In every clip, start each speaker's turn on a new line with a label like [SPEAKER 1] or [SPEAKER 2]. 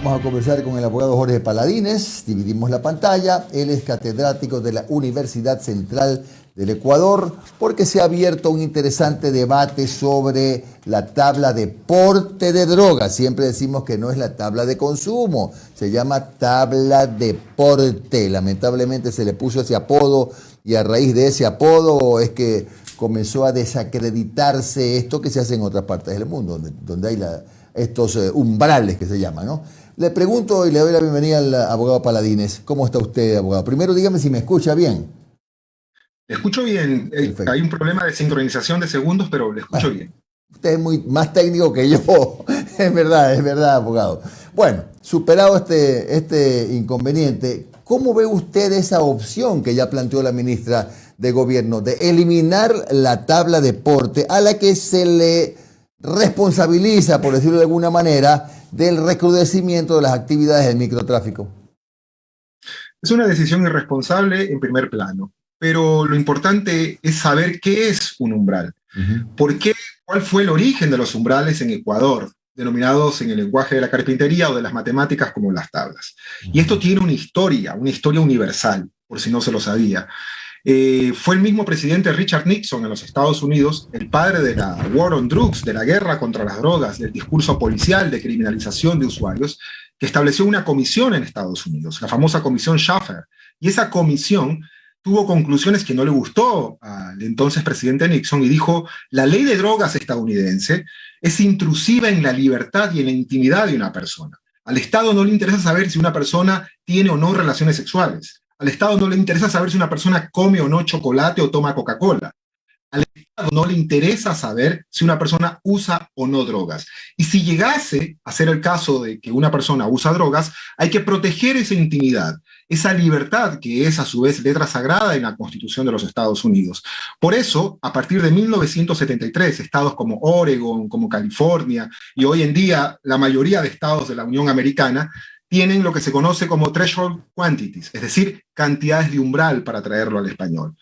[SPEAKER 1] Vamos a conversar con el abogado Jorge Paladines. Dividimos la pantalla. Él es catedrático de la Universidad Central del Ecuador, porque se ha abierto un interesante debate sobre la tabla de porte de drogas. Siempre decimos que no es la tabla de consumo, se llama tabla de porte. Lamentablemente se le puso ese apodo y a raíz de ese apodo es que comenzó a desacreditarse esto que se hace en otras partes del mundo, donde hay estos umbrales que se llaman, ¿no? Le pregunto y le doy la bienvenida al abogado Paladines. ¿Cómo está usted, abogado? Primero dígame si me escucha bien.
[SPEAKER 2] Le escucho bien. Hay un problema de sincronización de segundos, pero le escucho bien.
[SPEAKER 1] Usted es muy más técnico que yo. Es verdad, abogado. Bueno, superado este inconveniente, ¿cómo ve usted esa opción que ya planteó la ministra de Gobierno de eliminar la tabla de porte a la que se le responsabiliza, por decirlo de alguna manera, del recrudecimiento de las actividades del microtráfico?
[SPEAKER 2] Es una decisión irresponsable en primer plano, pero lo importante es saber qué es un umbral. ¿Por qué? ¿Cuál fue el origen de los umbrales en Ecuador, denominados en el lenguaje de la carpintería o de las matemáticas como las tablas? Y esto tiene una historia universal, por si no se lo sabía. Fue el mismo presidente Richard Nixon en los Estados Unidos, el padre de la War on Drugs, de la guerra contra las drogas, del discurso policial de criminalización de usuarios, que estableció una comisión en Estados Unidos, la famosa comisión Schaffer. Y esa comisión tuvo conclusiones que no le gustó al entonces presidente Nixon y dijo: la ley de drogas estadounidense es intrusiva en la libertad y en la intimidad de una persona. Al Estado no le interesa saber si una persona tiene o no relaciones sexuales. Al Estado no le interesa saber si una persona come o no chocolate o toma Coca-Cola. Al Estado no le interesa saber si una persona usa o no drogas. Y si llegase a ser el caso de que una persona usa drogas, hay que proteger esa intimidad, esa libertad que es a su vez letra sagrada en la Constitución de los Estados Unidos. Por eso, a partir de 1973, estados como Oregon, como California y hoy en día la mayoría de estados de la Unión Americana tienen lo que se conoce como threshold quantities, es decir, cantidades de umbral, para traerlo al español.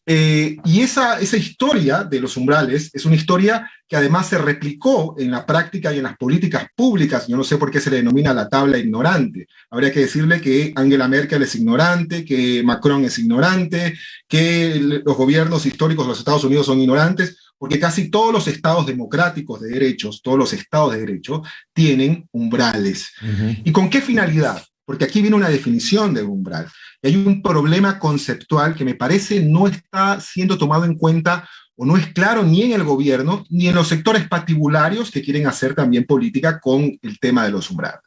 [SPEAKER 2] Y esa historia de los umbrales es una historia que además se replicó en la práctica y en las políticas públicas. Yo no sé por qué se le denomina la tabla ignorante. Habría que decirle que Angela Merkel es ignorante, que Macron es ignorante, que los gobiernos históricos de los Estados Unidos son ignorantes, porque casi todos los estados democráticos de derechos, todos los estados de derecho, tienen umbrales. ¿Y con qué finalidad? Porque aquí viene una definición de umbral. Y hay un problema conceptual que me parece no está siendo tomado en cuenta o no es claro ni en el gobierno ni en los sectores patibularios que quieren hacer también política con el tema de los umbrales.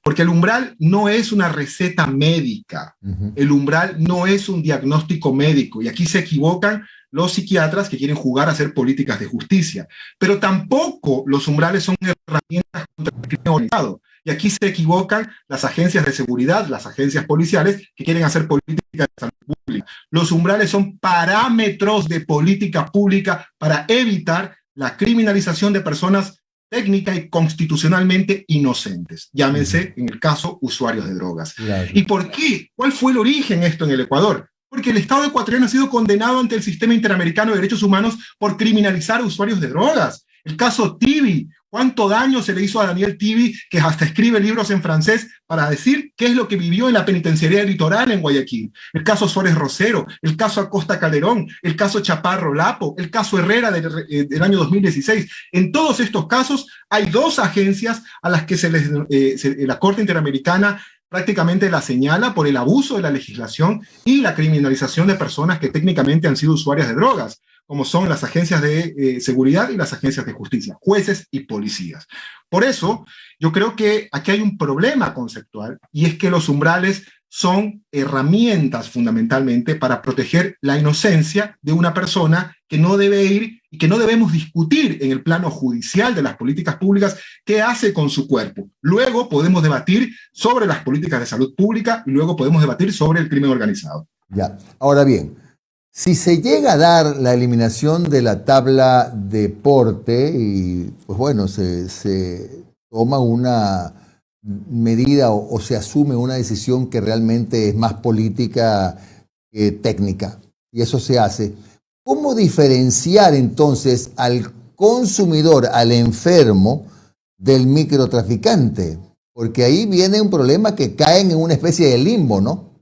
[SPEAKER 2] Porque el umbral no es una receta médica, el umbral no es un diagnóstico médico, y aquí se equivocan los psiquiatras que quieren jugar a hacer políticas de justicia, pero tampoco los umbrales son herramientas contra el crimen organizado. Y aquí se equivocan las agencias de seguridad, las agencias policiales que quieren hacer políticas de salud pública. Los umbrales son parámetros de política pública para evitar la criminalización de personas técnica y constitucionalmente inocentes, llámense en el caso usuarios de drogas. Claro. ¿Y por qué? ¿Cuál fue el origen de esto en el Ecuador? Porque el Estado ecuatoriano ha sido condenado ante el Sistema Interamericano de Derechos Humanos por criminalizar a usuarios de drogas. El caso Tibi, ¿cuánto daño se le hizo a Daniel Tibi, que hasta escribe libros en francés para decir qué es lo que vivió en la penitenciaría litoral en Guayaquil? El caso Suárez Rosero, el caso Acosta Calderón, el caso Chaparro Lapo, el caso Herrera del año 2016. En todos estos casos hay dos agencias a las que la Corte Interamericana prácticamente la señala por el abuso de la legislación y la criminalización de personas que técnicamente han sido usuarias de drogas, como son las agencias de seguridad y las agencias de justicia, jueces y policías. Por eso, yo creo que aquí hay un problema conceptual, y es que los umbrales son herramientas fundamentalmente para proteger la inocencia de una persona que no debe ir y que no debemos discutir en el plano judicial de las políticas públicas qué hace con su cuerpo. Luego podemos debatir sobre las políticas de salud pública y luego podemos debatir sobre el crimen organizado.
[SPEAKER 1] Ya, ahora bien, si se llega a dar la eliminación de la tabla de porte y, pues bueno, se toma una medida o se asume una decisión que realmente es más política que técnica, y eso se hace, ¿cómo diferenciar entonces al consumidor, al enfermo, del microtraficante? Porque ahí viene un problema que caen en una especie de limbo, ¿no?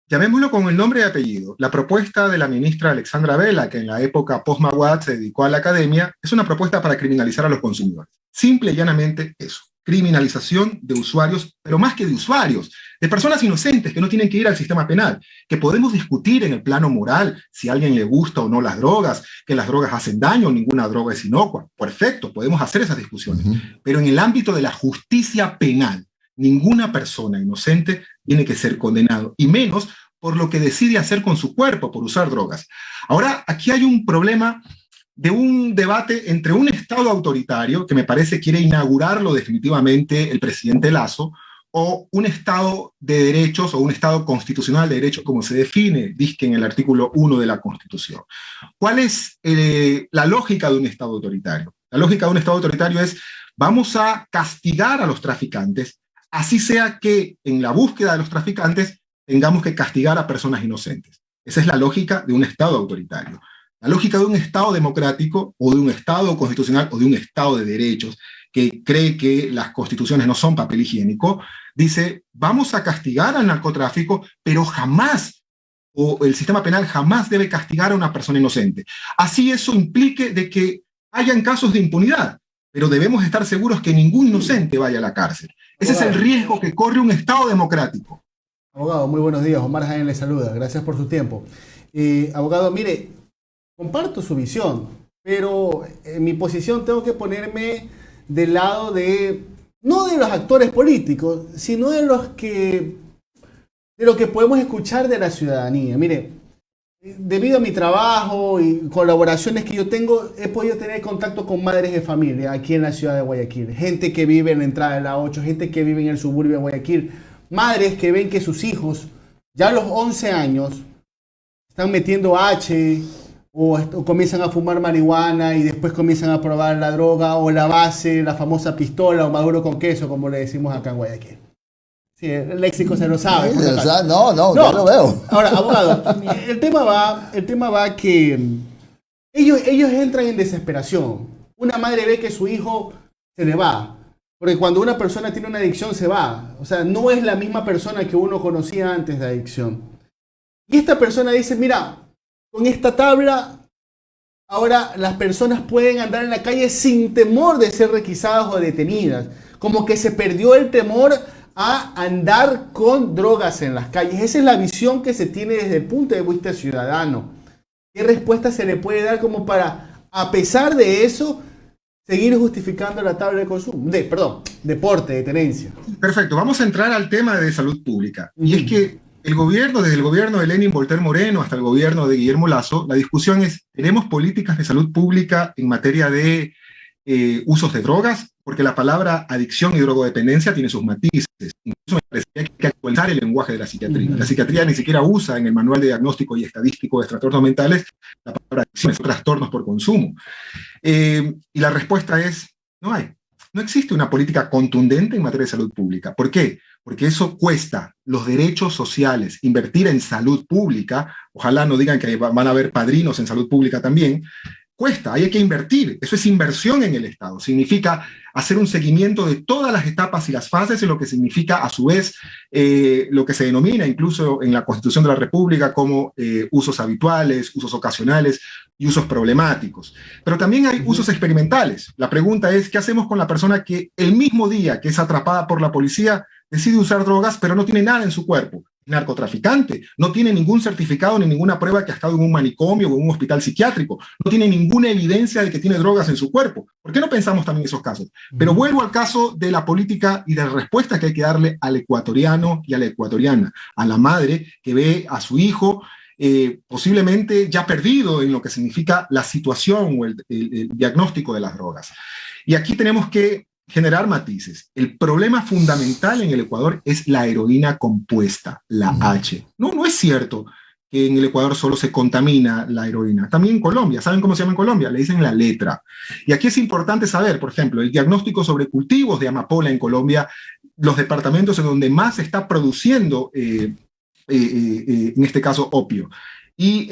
[SPEAKER 2] Llamémoslo con el nombre y apellido. La propuesta de la ministra Alexandra Vela, que en la época post-Maguad se dedicó a la academia, es una propuesta para criminalizar a los consumidores. Simple y llanamente eso. Criminalización de usuarios, pero más que de usuarios, de personas inocentes que no tienen que ir al sistema penal, que podemos discutir en el plano moral si a alguien le gusta o no las drogas, que las drogas hacen daño, ninguna droga es inocua. Perfecto, podemos hacer esas discusiones. Pero en el ámbito de la justicia penal, ninguna persona inocente tiene que ser condenado, y menos por lo que decide hacer con su cuerpo, por usar drogas. Ahora, aquí hay un problema de un debate entre un Estado autoritario, que me parece quiere inaugurarlo definitivamente el presidente Lasso, o un Estado de derechos o un Estado constitucional de derechos, como se define, dizque en el artículo 1 de la Constitución. ¿Cuál es la lógica de un Estado autoritario? La lógica de un Estado autoritario es: vamos a castigar a los traficantes, así sea que en la búsqueda de los traficantes tengamos que castigar a personas inocentes. Esa es la lógica de un Estado autoritario. La lógica de un Estado democrático, o de un Estado constitucional, o de un Estado de derechos, que cree que las constituciones no son papel higiénico, dice: vamos a castigar al narcotráfico, pero jamás, o el sistema penal jamás debe castigar a una persona inocente. Así eso implique de que hayan casos de impunidad, pero debemos estar seguros que ningún inocente vaya a la cárcel. Ese es el riesgo que corre un Estado democrático.
[SPEAKER 3] Abogado, muy buenos días. Omar Jaén le saluda. Gracias por su tiempo. Abogado, mire, comparto su visión, pero en mi posición tengo que ponerme del lado de, no de los actores políticos, sino de lo que podemos escuchar de la ciudadanía. Mire, debido a mi trabajo y colaboraciones que yo tengo, he podido tener contacto con madres de familia aquí en la ciudad de Guayaquil, gente que vive en la entrada de la 8, gente que vive en el suburbio de Guayaquil, madres que ven que sus hijos ya a los 11 años están metiendo H o comienzan a fumar marihuana y después comienzan a probar la droga o la base, la famosa pistola o maduro con queso, como le decimos acá en Guayaquil. Sí, el léxico se lo sabe.
[SPEAKER 1] No, yo lo veo.
[SPEAKER 3] Ahora, abogado, el tema va que ellos entran en desesperación. Una madre ve que su hijo se le va. Porque cuando una persona tiene una adicción se va. O sea, no es la misma persona que uno conocía antes de adicción. Y esta persona dice: mira, con esta tabla, ahora las personas pueden andar en la calle sin temor de ser requisadas o detenidas. Como que se perdió el temor a andar con drogas en las calles. Esa es la visión que se tiene desde el punto de vista ciudadano. ¿Qué respuesta se le puede dar como para, a pesar de eso, seguir justificando la tabla de consumo? Deporte, de tenencia.
[SPEAKER 2] Perfecto, vamos a entrar al tema de salud pública. Y es que el gobierno, desde el gobierno de Lenin Voltaire Moreno hasta el gobierno de Guillermo Lasso, la discusión es: ¿tenemos políticas de salud pública en materia de usos de drogas? Porque la palabra adicción y drogodependencia tiene sus matices. Incluso me parecía que hay que actualizar el lenguaje de la psiquiatría. La psiquiatría ni siquiera usa en el manual de diagnóstico y estadístico de trastornos mentales la palabra adicción, son trastornos por consumo. Y la respuesta es: no hay. No existe una política contundente en materia de salud pública. ¿Por qué? Porque eso cuesta los derechos sociales. Invertir en salud pública, ojalá no digan que van a haber padrinos en salud pública también, cuesta, hay que invertir. Eso es inversión en el Estado. Significa hacer un seguimiento de todas las etapas y las fases, en lo que significa, a su vez, lo que se denomina incluso en la Constitución de la República como usos habituales, usos ocasionales y usos problemáticos. Pero también hay usos experimentales. La pregunta es: ¿qué hacemos con la persona que el mismo día que es atrapada por la policía decide usar drogas, pero no tiene nada en su cuerpo? Narcotraficante, no tiene ningún certificado ni ninguna prueba que ha estado en un manicomio o en un hospital psiquiátrico, no tiene ninguna evidencia de que tiene drogas en su cuerpo. ¿Por qué no pensamos también esos casos? Pero vuelvo al caso de la política y de la respuesta que hay que darle al ecuatoriano y a la ecuatoriana, a la madre que ve a su hijo posiblemente ya perdido en lo que significa la situación o el diagnóstico de las drogas. Y aquí tenemos que generar matices. El problema fundamental en el Ecuador es la heroína compuesta, la H. No es cierto que en el Ecuador solo se contamina la heroína. También en Colombia. ¿Saben cómo se llama en Colombia? Le dicen la letra. Y aquí es importante saber, por ejemplo, el diagnóstico sobre cultivos de amapola en Colombia, los departamentos en donde más se está produciendo, en este caso, opio. Y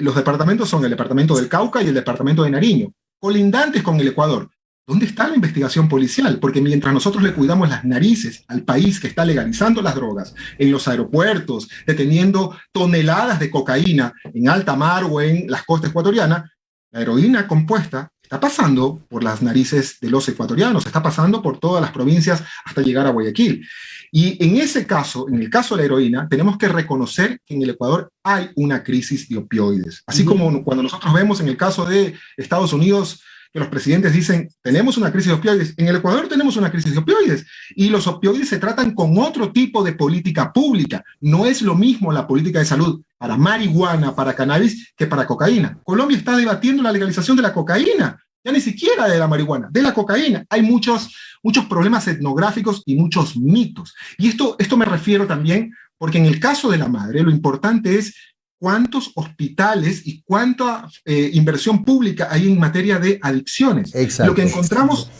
[SPEAKER 2] los departamentos son el departamento del Cauca y el departamento de Nariño, colindantes con el Ecuador, ¿dónde está la investigación policial? Porque mientras nosotros le cuidamos las narices al país que está legalizando las drogas en los aeropuertos, deteniendo toneladas de cocaína en alta mar o en las costas ecuatorianas, la heroína compuesta está pasando por las narices de los ecuatorianos, está pasando por todas las provincias hasta llegar a Guayaquil. Y en ese caso, en el caso de la heroína, tenemos que reconocer que en el Ecuador hay una crisis de opioides. Así como cuando nosotros vemos en el caso de Estados Unidos que los presidentes dicen, tenemos una crisis de opioides, en el Ecuador tenemos una crisis de opioides, y los opioides se tratan con otro tipo de política pública. No es lo mismo la política de salud para marihuana, para cannabis, que para cocaína. Colombia está debatiendo la legalización de la cocaína, ya ni siquiera de la marihuana, de la cocaína. Hay muchos problemas etnográficos y muchos mitos. Y esto me refiero también, porque en el caso de la madre, lo importante es cuántos hospitales y cuánta inversión pública hay en materia de adicciones.
[SPEAKER 1] Exacto.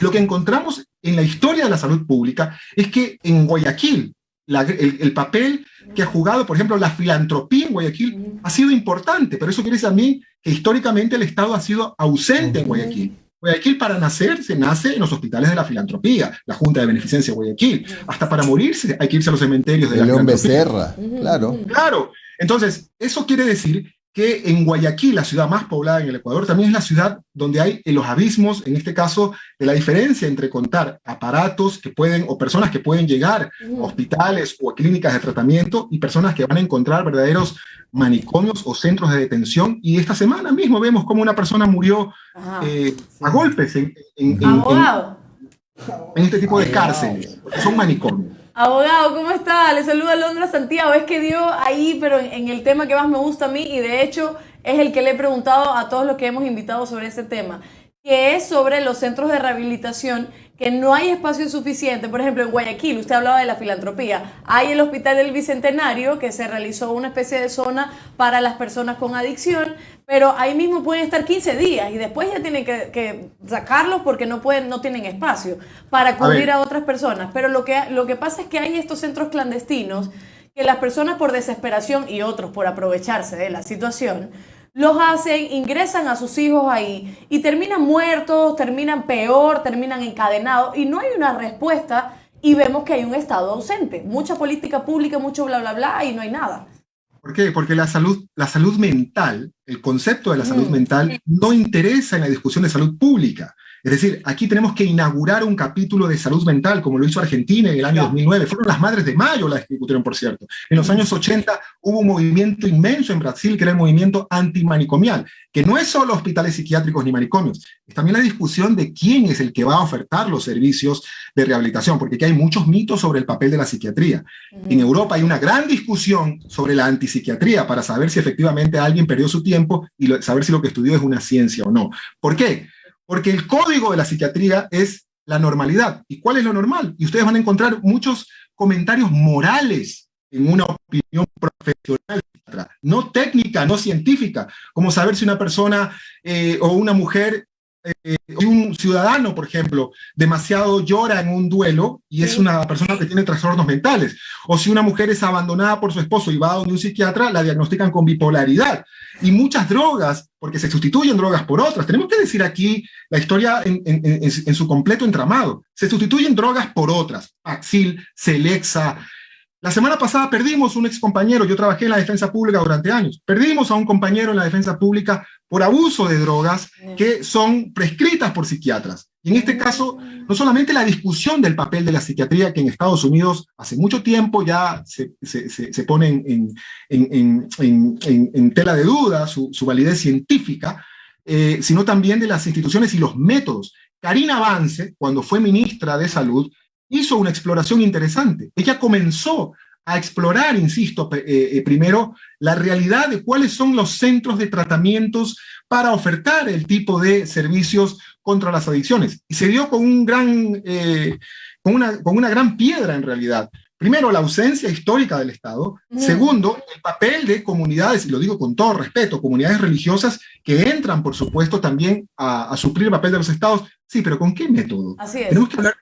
[SPEAKER 2] Lo que encontramos en la historia de la salud pública es que en Guayaquil, el papel que ha jugado, por ejemplo, la filantropía en Guayaquil ha sido importante, pero eso quiere decir también que históricamente el Estado ha sido ausente en Guayaquil. Guayaquil, para nacer, se nace en los hospitales de la filantropía, la Junta de Beneficencia de Guayaquil. Hasta para morirse hay que irse a los cementerios de la
[SPEAKER 1] León
[SPEAKER 2] filantropía.
[SPEAKER 1] Becerra, claro.
[SPEAKER 2] Claro. Entonces, eso quiere decir que en Guayaquil, la ciudad más poblada en el Ecuador, también es la ciudad donde hay los abismos, en este caso, de la diferencia entre contar aparatos que pueden, o personas que pueden llegar a hospitales o a clínicas de tratamiento, y personas que van a encontrar verdaderos manicomios o centros de detención. Y esta semana mismo vemos cómo una persona murió a golpes en este tipo de cárceles, porque son manicomios.
[SPEAKER 4] Abogado, ¿cómo está? Le saluda Londra Santiago. Es que dio ahí, pero en el tema que más me gusta a mí, y de hecho es el que le he preguntado a todos los que hemos invitado sobre este tema, que es sobre los centros de rehabilitación, que no hay espacio suficiente. Por ejemplo, en Guayaquil, usted hablaba de la filantropía, hay el Hospital del Bicentenario, que se realizó una especie de zona para las personas con adicción, pero ahí mismo pueden estar 15 días y después ya tienen que sacarlos porque no tienen espacio para cubrir a otras personas. Pero lo que pasa es que hay estos centros clandestinos que las personas, por desesperación, y otros por aprovecharse de la situación, los hacen, ingresan a sus hijos ahí y terminan muertos, terminan peor, terminan encadenados, y no hay una respuesta, y vemos que hay un Estado ausente, mucha política pública, mucho bla bla bla, y no hay nada.
[SPEAKER 2] ¿Por qué? Porque la salud mental, el concepto de la salud mental, no interesa en la discusión de salud pública. Es decir, aquí tenemos que inaugurar un capítulo de salud mental, como lo hizo Argentina en el año 2009. Fueron las Madres de Mayo las que discutieron, por cierto. En los años 80 hubo un movimiento inmenso en Brasil, que era el movimiento antimanicomial, que no es solo hospitales psiquiátricos ni manicomios, es también la discusión de quién es el que va a ofertar los servicios de rehabilitación, porque aquí hay muchos mitos sobre el papel de la psiquiatría. En Europa hay una gran discusión sobre la antipsiquiatría para saber si efectivamente alguien perdió su tiempo y saber si lo que estudió es una ciencia o no. ¿Por qué? Porque el código de la psiquiatría es la normalidad. ¿Y cuál es lo normal? Y ustedes van a encontrar muchos comentarios morales en una opinión profesional, no técnica, no científica, como saber si una persona o una mujer o un ciudadano, por ejemplo, demasiado llora en un duelo y es una persona que tiene trastornos mentales, o si una mujer es abandonada por su esposo y va a donde un psiquiatra, la diagnostican con bipolaridad. Y muchas drogas, porque se sustituyen drogas por otras. Tenemos que decir aquí la historia en su completo entramado. Se sustituyen drogas por otras. Paxil, Celexa. La semana pasada perdimos un ex compañero, yo trabajé en la defensa pública durante años, perdimos a un compañero en la defensa pública por abuso de drogas que son prescritas por psiquiatras. Y en este caso, no solamente la discusión del papel de la psiquiatría, que en Estados Unidos hace mucho tiempo ya se pone en tela de duda su validez científica, sino también de las instituciones y los métodos. Karina Vance, cuando fue ministra de Salud, hizo una exploración interesante. Ella comenzó a explorar, insisto, primero la realidad de cuáles son los centros de tratamientos para ofertar el tipo de servicios contra las adicciones. Y se dio con una gran piedra en realidad. Primero, la ausencia histórica del Estado. Segundo, el papel de comunidades, y lo digo con todo respeto, comunidades religiosas que entran, por supuesto, también a suplir el papel de los Estados. Sí, pero ¿con qué método?
[SPEAKER 4] Así es.
[SPEAKER 2] Tenemos que hablar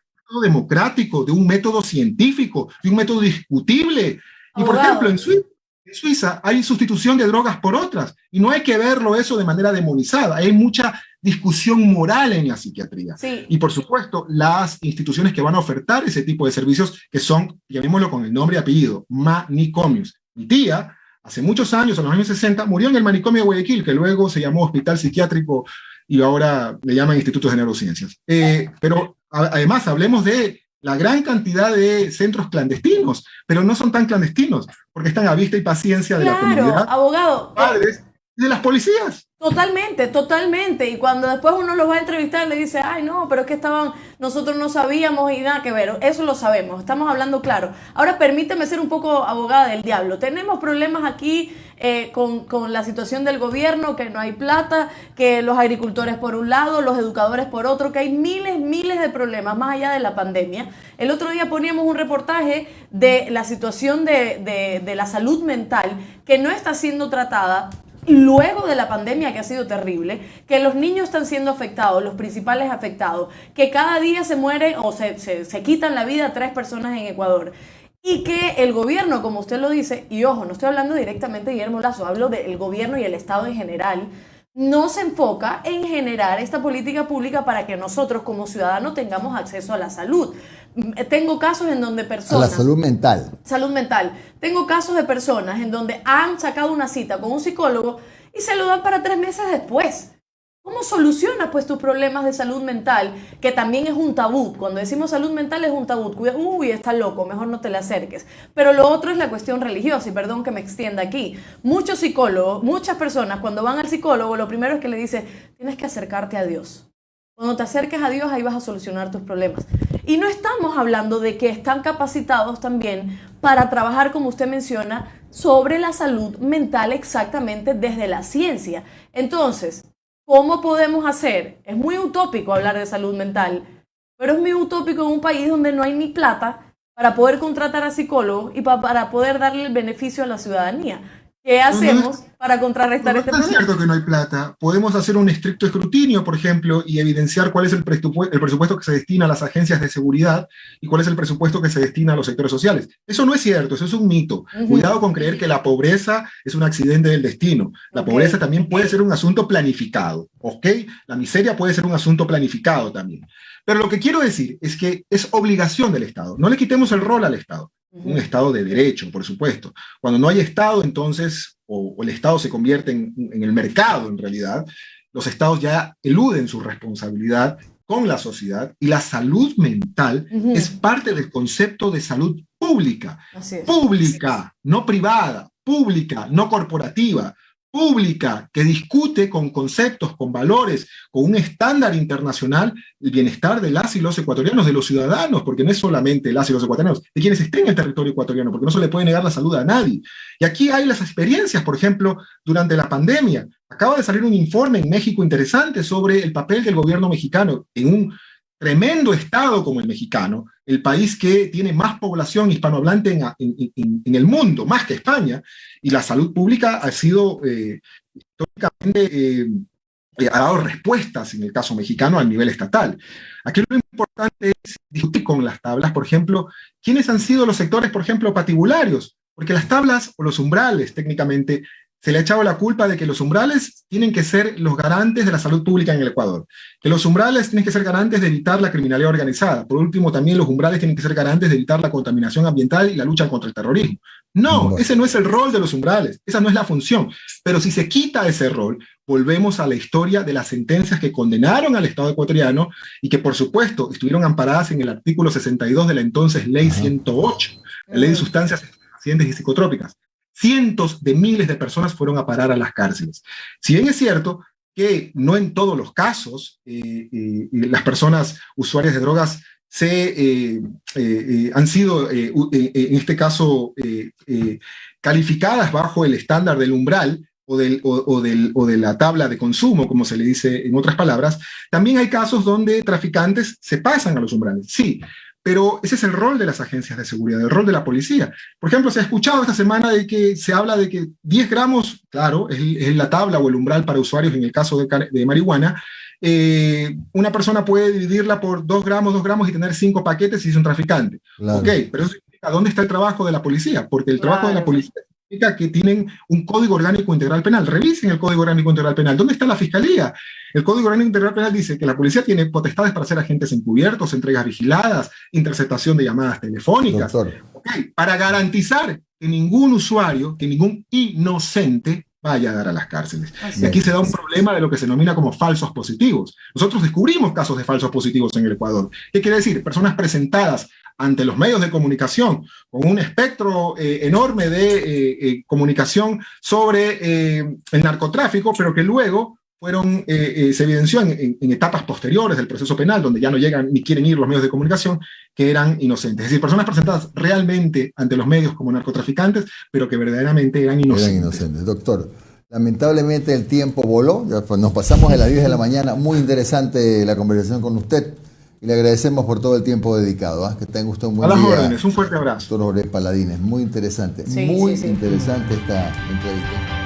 [SPEAKER 2] democrático, de un método científico, de un método discutible. Y por ejemplo, en Suiza hay sustitución de drogas por otras, y no hay que verlo eso de manera demonizada. Hay mucha discusión moral en la psiquiatría.
[SPEAKER 4] Sí.
[SPEAKER 2] Y por supuesto, las instituciones que van a ofertar ese tipo de servicios, que son, llamémoslo con el nombre y apellido, manicomios. Mi tía, hace muchos años, en los años 60, murió en el manicomio de Guayaquil, que luego se llamó Hospital Psiquiátrico y ahora le llaman Institutos de Neurociencias. Pero además hablemos de la gran cantidad de centros clandestinos, pero no son tan clandestinos, porque están a vista y paciencia de la comunidad,
[SPEAKER 4] abogado,
[SPEAKER 2] padres y de las policías.
[SPEAKER 4] Totalmente, totalmente. Y cuando después uno los va a entrevistar, le dice, ay no, pero es que nosotros no sabíamos y nada que ver. Eso lo sabemos, estamos hablando claro. Ahora permíteme ser un poco abogada del diablo. Tenemos problemas aquí con la situación del gobierno, que no hay plata, que los agricultores por un lado, los educadores por otro, que hay miles de problemas más allá de la pandemia. El otro día poníamos un reportaje de la situación de la salud mental que no está siendo tratada luego de la pandemia, que ha sido terrible, que los niños están siendo afectados, los principales afectados, que cada día se mueren o se quitan la vida 3 personas en Ecuador, y que el gobierno, como usted lo dice, y ojo, no estoy hablando directamente de Guillermo Lasso, hablo del gobierno y el Estado en general, no se enfoca en generar esta política pública para que nosotros como ciudadanos tengamos acceso a la salud. Tengo casos en donde personas...
[SPEAKER 1] A la salud mental.
[SPEAKER 4] Salud mental. Tengo casos de personas en donde han sacado una cita con un psicólogo y se lo dan para 3 meses después. ¿Cómo solucionas pues tus problemas de salud mental? Que también es un tabú. Cuando decimos salud mental es un tabú. Uy, está loco, mejor no te le acerques. Pero lo otro es la cuestión religiosa, y perdón que me extienda aquí. Muchos psicólogos, muchas personas cuando van al psicólogo, lo primero es que le dice, tienes que acercarte a Dios. Cuando te acerques a Dios, ahí vas a solucionar tus problemas. Y no estamos hablando de que están capacitados también para trabajar, como usted menciona, sobre la salud mental exactamente desde la ciencia. Entonces, ¿cómo podemos hacer? Es muy utópico hablar de salud mental, pero es muy utópico en un país donde no hay ni plata para poder contratar a psicólogos y para poder darle el beneficio a la ciudadanía. ¿Qué hacemos para contrarrestar este problema?
[SPEAKER 2] Es cierto que no hay plata. Podemos hacer un estricto escrutinio, por ejemplo, y evidenciar cuál es el presupuesto que se destina a las agencias de seguridad y cuál es el presupuesto que se destina a los sectores sociales. Eso no es cierto, eso es un mito. Cuidado con creer que la pobreza es un accidente del destino. La pobreza también puede ser un asunto planificado, ¿ok? La miseria puede ser un asunto planificado también. Pero lo que quiero decir es que es obligación del Estado. No le quitemos el rol al Estado. Un Estado de derecho, por supuesto. Cuando no hay Estado, entonces, o el Estado se convierte en el mercado, en realidad, los Estados ya eluden su responsabilidad con la sociedad, y la salud mental es parte del concepto de salud pública. Pública, no privada, pública, no corporativa, pública, que discute con conceptos, con valores, con un estándar internacional, el bienestar de las y los ecuatorianos, de los ciudadanos, porque no es solamente las y los ecuatorianos, de quienes estén en el territorio ecuatoriano, porque no se le puede negar la salud a nadie. Y aquí hay las experiencias, por ejemplo, durante la pandemia. Acaba de salir un informe en México interesante sobre el papel del gobierno mexicano en un tremendo estado como el mexicano, el país que tiene más población hispanohablante en el mundo, más que España, y la salud pública ha sido históricamente, ha dado respuestas en el caso mexicano a nivel estatal. Aquí lo importante es discutir con las tablas, por ejemplo, quiénes han sido los sectores, por ejemplo, patibularios, porque las tablas o los umbrales técnicamente se le ha echado la culpa de que los umbrales tienen que ser los garantes de la salud pública en el Ecuador, que los umbrales tienen que ser garantes de evitar la criminalidad organizada. Por último, también los umbrales tienen que ser garantes de evitar la contaminación ambiental y la lucha contra el terrorismo. No, ese no es el rol de los umbrales, esa no es la función. Pero si se quita ese rol, volvemos a la historia de las sentencias que condenaron al Estado ecuatoriano y que, por supuesto, estuvieron amparadas en el artículo 62 de la entonces Ley 108, la Ley de Sustancias Estupefacientes y Psicotrópicas. Cientos de miles de personas fueron a parar a las cárceles. Si bien es cierto que no en todos los casos las personas usuarias de drogas han sido, en este caso, calificadas bajo el estándar del umbral o de la tabla de consumo, como se le dice en otras palabras, también hay casos donde traficantes se pasan a los umbrales. Sí, pero ese es el rol de las agencias de seguridad, el rol de la policía. Por ejemplo, se ha escuchado esta semana de que se habla de que 10 gramos, claro, es la tabla o el umbral para usuarios en el caso de marihuana. Una persona puede dividirla por 2 gramos y tener 5 paquetes si es un traficante. Claro. Ok, pero eso significa, ¿dónde está el trabajo de la policía? Porque el trabajo de la policía es que tienen un Código Orgánico Integral Penal. Revisen el Código Orgánico Integral Penal. ¿Dónde está la Fiscalía? El Código Orgánico Integral Penal dice que la policía tiene potestades para hacer agentes encubiertos, entregas vigiladas, interceptación de llamadas telefónicas. Okay, para garantizar que ningún usuario, que ningún inocente vaya a dar a las cárceles. Y aquí se da un problema de lo que se denomina como falsos positivos. Nosotros descubrimos casos de falsos positivos en el Ecuador. ¿Qué quiere decir? Personas presentadas ante los medios de comunicación con un espectro enorme de comunicación sobre el narcotráfico, pero que luego se evidenció en etapas posteriores del proceso penal, donde ya no llegan ni quieren ir los medios de comunicación, que eran inocentes. Es decir, personas presentadas realmente ante los medios como narcotraficantes, pero que verdaderamente eran inocentes.
[SPEAKER 1] Eran inocentes. Doctor, lamentablemente el tiempo voló, ya nos pasamos a las 10 de la mañana. Muy interesante la conversación con usted y le agradecemos por todo el tiempo dedicado. Que tenga usted un buen día.
[SPEAKER 2] A las órdenes, un fuerte abrazo.
[SPEAKER 1] Doctor Jorge Paladines, muy interesante, interesante esta entrevista.